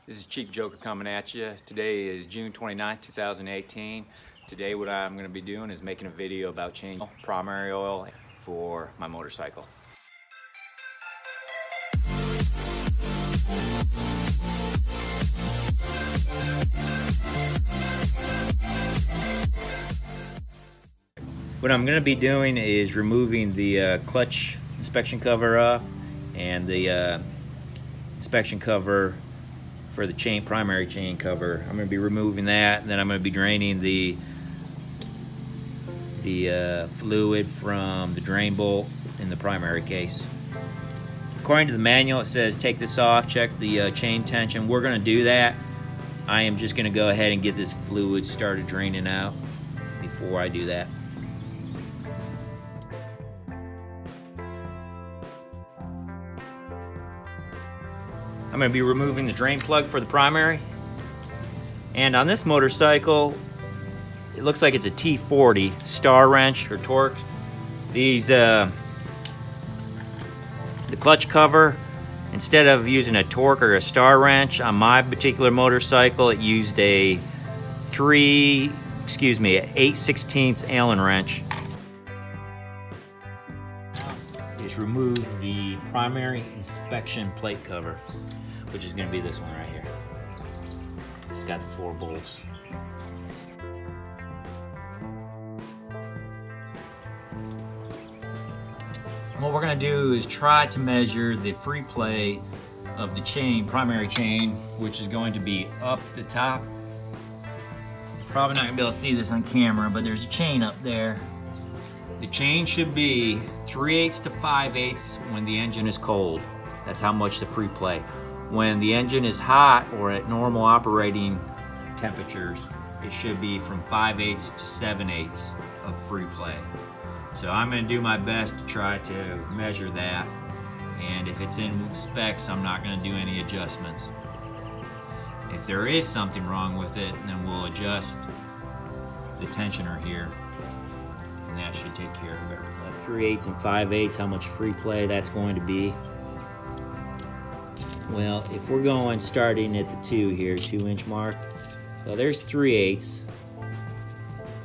This is Cheap Joker coming at you. Today is June 29th, 2018. Today what I'm going to be doing is making a video about changing primary oil for my motorcycle. What I'm going to be doing is removing the clutch inspection cover off and the inspection cover for the primary chain cover. I'm going to be removing that, and then I'm going to be draining the fluid from the drain bolt in the primary case. According to the manual, it says take this off, check the chain tension. We're going to do that. I am just going to go ahead and get this fluid started draining out before I do that. I'm going to be removing the drain plug for the primary. And on this motorcycle, it looks like it's a T40 star wrench or Torx. These, the clutch cover, instead of using a Torx or a star wrench, on my particular motorcycle, it used a 8/16 Allen wrench. Just remove the primary inspection plate cover, which is going to be this one right here. It's got the 4 bolts. What we're going to do is try to measure the free play of the chain, primary chain, which is going to be up the top. Probably not going to be able to see this on camera, but there's a chain up there. The chain should be 3/8 to 5/8 when the engine is cold. That's how much the free play. When the engine is hot or at normal operating temperatures, it should be from 5/8 to 7/8 of free play. So I'm going to do my best to try to measure that, and if it's in specs, I'm not going to do any adjustments. If there is something wrong with it, then we'll adjust the tensioner here, and that should take care of everything. 3/8 and 5/8, how much free play that's going to be. Well, if we're going starting at the 2-inch mark, so there's 3/8,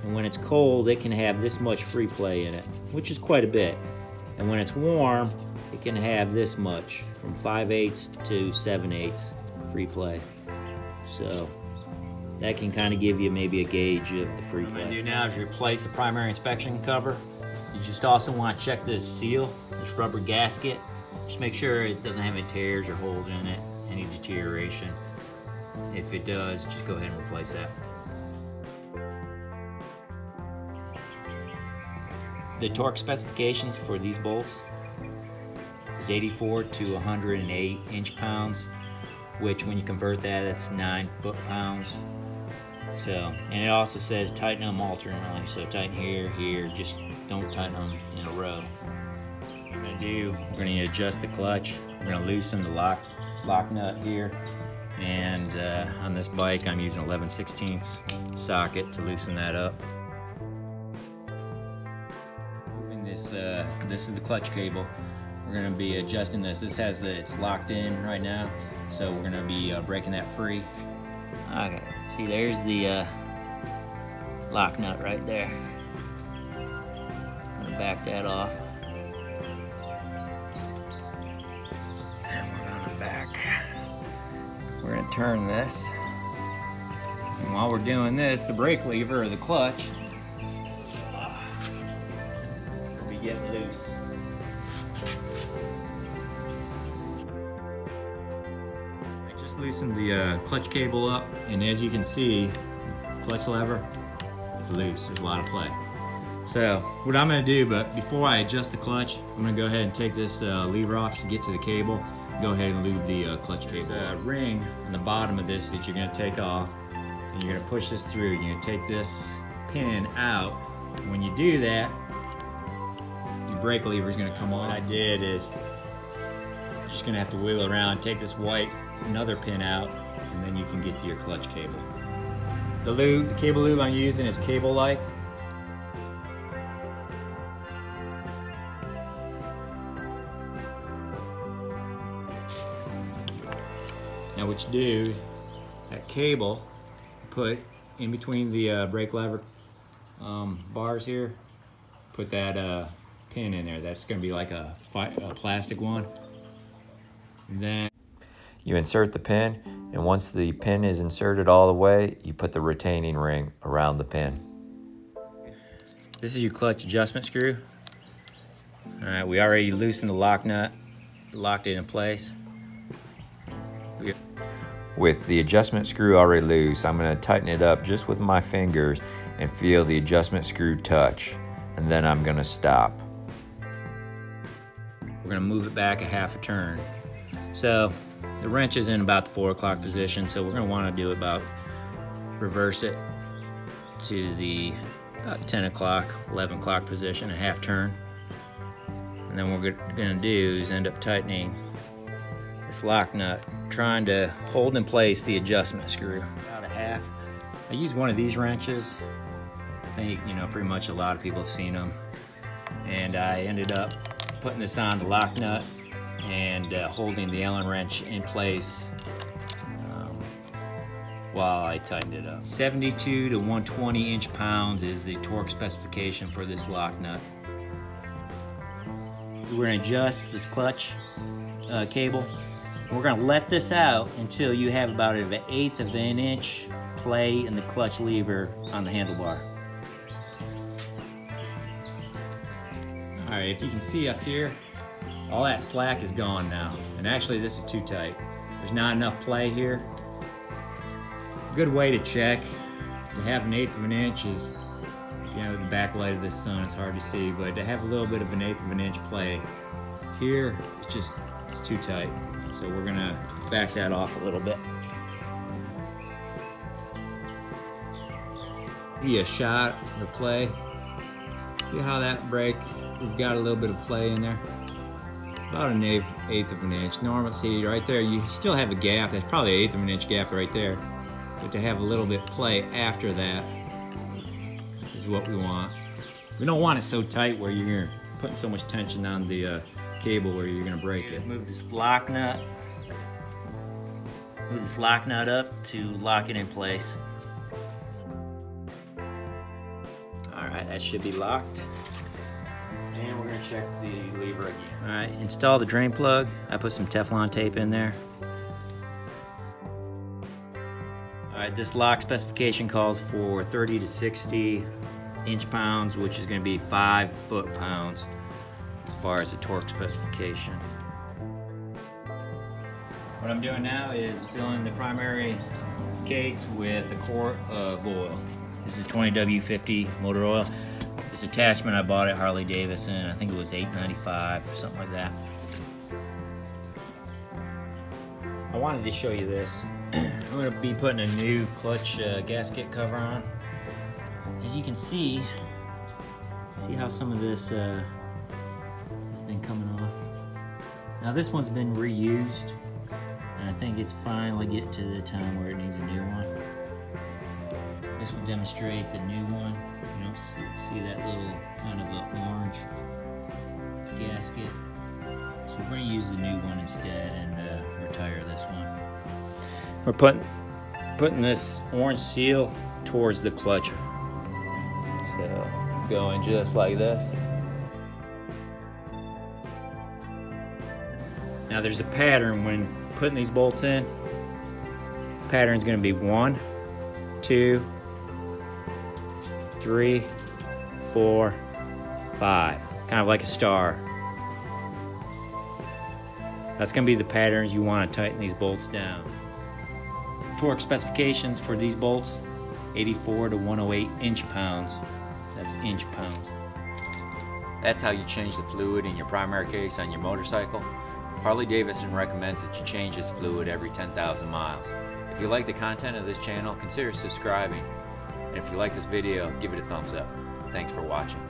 and when it's cold, it can have this much free play in it, which is quite a bit. And when it's warm, it can have this much, from 5/8 to 7/8 free play. So that can kind of give you maybe a gauge of the free play. What I'm going to do now is replace the primary inspection cover. You just also want to check this seal, this rubber gasket. Just make sure it doesn't have any tears or holes in it, any deterioration. If it does, just go ahead and replace that. The torque specifications for these bolts is 84 to 108 inch-pounds, which when you convert that, that's 9 foot-pounds. So, and it also says tighten them alternately, so tighten here, here, just don't tighten them in a row. What we're going to do, we're going to adjust the clutch. We're going to loosen the lock nut here, and on this bike I'm using 11/16 socket to loosen that up. Moving this, this is the clutch cable. We're going to be adjusting this. This has it's locked in right now, so we're going to be breaking that free. Okay, see there's the lock nut right there. I'm going to back that off. And we're going to back. We're going to turn this. And while we're doing this, the brake lever or the clutch will be getting loose. Loosen the clutch cable up, and as you can see, clutch lever is loose. There's a lot of play. So what I'm going to do, but before I adjust the clutch, I'm going to go ahead and take this lever off to get to the cable. Go ahead and lube the clutch cable. There's a ring on the bottom of this that you're going to take off, and you're going to push this through. You're going to take this pin out. When you do that, your brake lever is going to come on. What I did is you're just going to have to wheel around, take this another pin out, and then you can get to your clutch cable. The cable lube I'm using is Cable Life. Now what you do, that cable, put in between the brake lever bars here, put that pin in there. That's going to be like a plastic one. And then you insert the pin, and once the pin is inserted all the way, you put the retaining ring around the pin. This is your clutch adjustment screw. All right, we already loosened the lock nut, locked it in place. With the adjustment screw already loose, I'm going to tighten it up just with my fingers and feel the adjustment screw touch, and then I'm going to stop. We're going to move it back a half a turn. So the wrench is in about the 4 o'clock position, so we're going to want to do about reverse it to the about 10 o'clock, 11 o'clock position, a half turn. And then what we're going to do is end up tightening this lock nut, trying to hold in place the adjustment screw. About a half. I use one of these wrenches. I think, you know, pretty much a lot of people have seen them. And I ended up putting this on the lock nut and holding the Allen wrench in place while I tightened it up. 72 to 120 inch-pounds is the torque specification for this lock nut. We're going to adjust this clutch cable. We're going to let this out until you have about an 1/8 of an inch play in the clutch lever on the handlebar. All right, if you can see up here, all that slack is gone now. And actually this is too tight. There's not enough play here. A good way to check to have an 1/8 of an inch is, you know, the backlight of this sun, it's hard to see, but to have a little bit of an 1/8 of an inch play here, it's too tight. So we're gonna back that off a little bit. Give you a shot of the play. See how that brake, we've got a little bit of play in there. About an 1/8 of an inch. Normal, see right there, you still have a gap. That's probably an 1/8 of an inch gap right there. But to have a little bit play after that is what we want. We don't want it so tight where you're putting so much tension on the cable where you're gonna break it. Move this lock nut. Move this lock nut up to lock it in place. All right, that should be locked. And we're gonna check the lever again. All right, install the drain plug. I put some Teflon tape in there. All right, this lock specification calls for 30 to 60 inch-pounds, which is going to be 5 foot-pounds as far as the torque specification. What I'm doing now is filling the primary case with a quart of oil. This is 20W50 motor oil. This attachment I bought at Harley Davidson. I think it was $8.95 or something like that. I wanted to show you this. I'm going to be putting a new clutch gasket cover on. As you can see how some of this has been coming off. Now this one's been reused, and I think it's finally getting to the time where it needs a new one. This will demonstrate the new one. You don't see that little kind of a orange gasket. So we're going to use the new one instead and retire this one. We're putting this orange seal towards the clutch. So going just like this. Now there's a pattern when putting these bolts in. The pattern's going to be 1, 2, 3, 4, 5. Kind of like a star. That's going to be the patterns you want to tighten these bolts down. Torque specifications for these bolts, 84 to 108 inch-pounds. That's inch-pounds. That's how you change the fluid in your primary case on your motorcycle. Harley Davidson recommends that you change this fluid every 10,000 miles. If you like the content of this channel, consider subscribing. And if you like this video, give it a thumbs up. Thanks for watching.